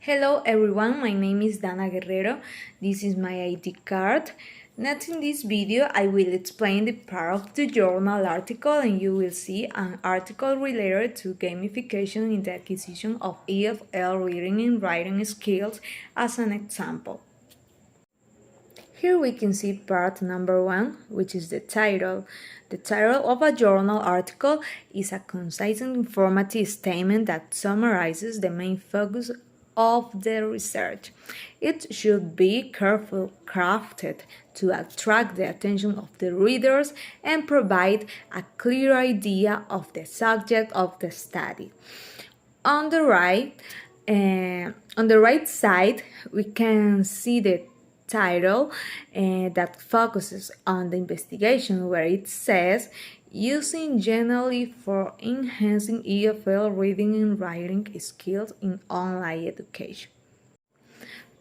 Hello everyone, my name is Dana Guerrero. This is my ID card. Next in this video, I will explain the part of the journal article and you will see an article related to gamification in the acquisition of EFL reading and writing skills as an example. Here we can see part number 1, which is the title. The title of a journal article is a concise and informative statement that summarizes the main focus of the research. It should be carefully crafted to attract the attention of the readers and provide a clear idea of the subject of the study. On the right side, we can see the title that focuses on the investigation, where it says using generally for enhancing EFL reading and writing skills in online education.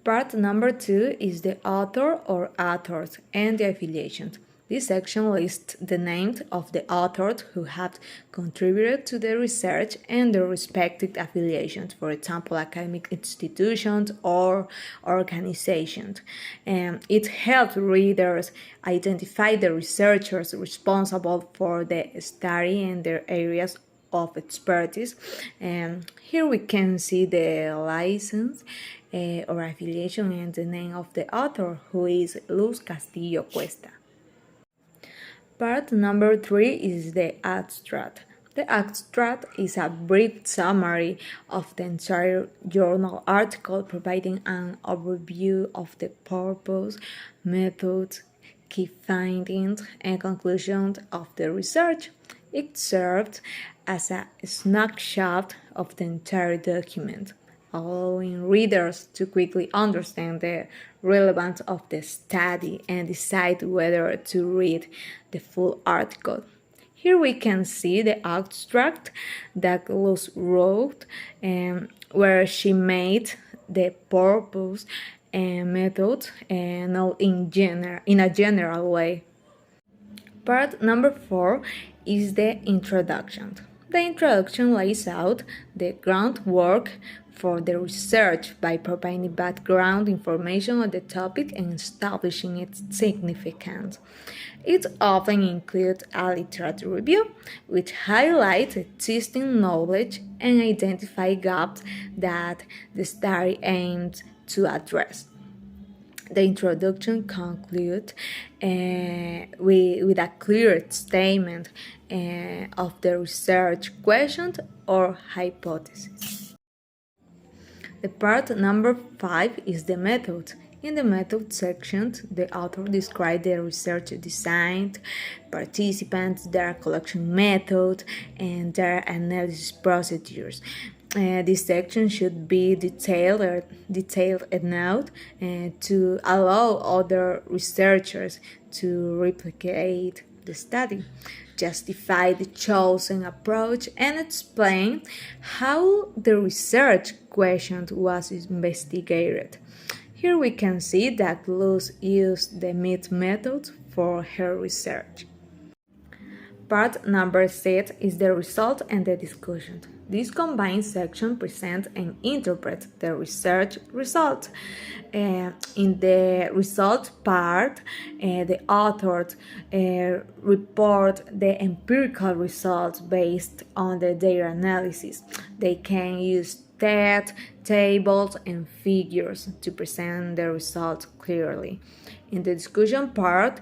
Part number 2 is the author or authors and the affiliations. This section lists the names of the authors who have contributed to the research and their respective affiliations, for example, academic institutions or organizations. It helps readers identify the researchers responsible for the study and their areas of expertise. Here we can see the license or affiliation and the name of the author, who is Luz Castillo Cuesta. Part number 3 is the abstract. The abstract is a brief summary of the entire journal article, providing an overview of the purpose, methods, key findings, and conclusions of the research. It serves as a snapshot of the entire document, allowing readers to quickly understand the relevance of the study and decide whether to read the full article. Here we can see the abstract that Luz wrote, where she made the purpose and method and all in a general way. Part number 4 is the introduction. The introduction lays out the groundwork for the research by providing background information on the topic and establishing its significance. It often includes a literature review, which highlights existing knowledge and identifies gaps that the study aims to address. The introduction concludes with a clear statement of the research question or hypothesis. The part number 5 is the method. In the method section, the author describes the research design, participants, their collection method, and their analysis procedures. This section should be detailed enough to allow other researchers to replicate the study, justify the chosen approach, and explain how the research question was investigated. Here we can see that Luz used the MIT method for her research. Part number 6 is the result and the discussion. This combined section presents and interprets the research result. In the result part, the authors report the empirical results based on the data analysis. They can use stats, tables, and figures to present the results clearly. In the discussion part,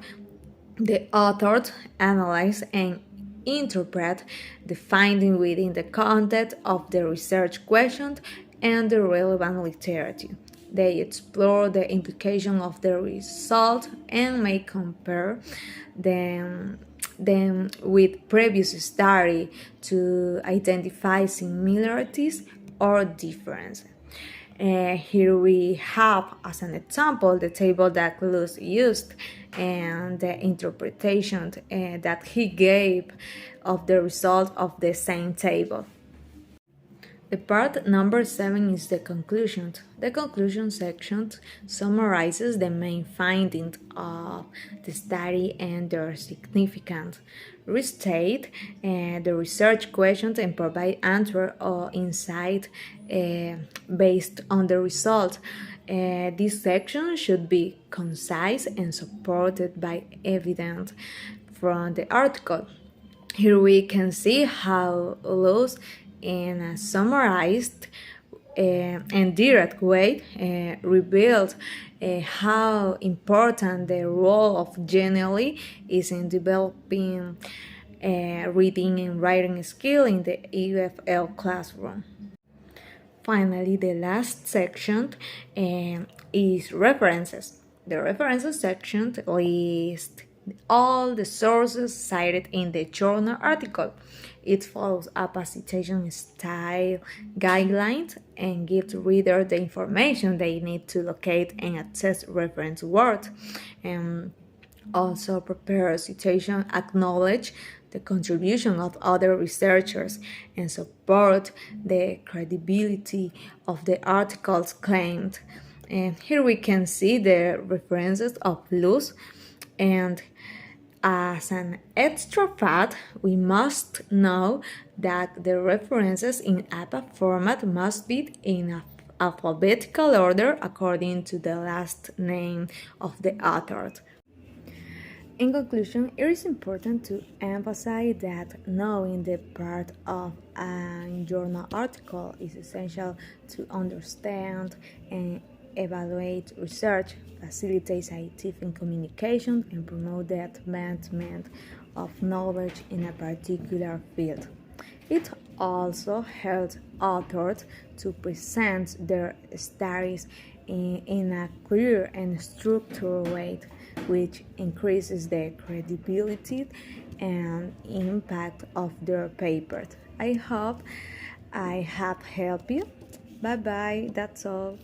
the authors analyze and interpret the finding within the context of the research question and the relevant literature. They explore the implication of the result and may compare them with previous study to identify similarities or differences. Here we have, as an example, the table that Luz used and the interpretation that he gave of the result of the same table. The part number 7 is the conclusion. The conclusion section summarizes the main findings of the study and their significance, restate the research questions, and provide answer or insight based on the results. This section should be concise and supported by evidence from the article. Here we can see how Luz, in a summarized and direct way, revealed how important the role of Genially is in developing reading and writing skill in the EFL classroom. Finally, the last section is references. The references section lists all the sources cited in the journal article. It follows a citation style guidelines and gives readers the information they need to locate and access reference words. And also prepare citation, acknowledge the contribution of other researchers, and support the credibility of the articles claimed. And here we can see the references of Luz. And as an extra fact, we must know that the references in APA format must be in alphabetical order according to the last name of the author. In conclusion, it is important to emphasize that knowing the part of a journal article is essential to understand and evaluate research, facilitate scientific communication, and promote the advancement of knowledge in a particular field. It also helps authors to present their studies in a clear and structured way, which increases the credibility and impact of their papers. I hope I have helped you. Bye bye, that's all.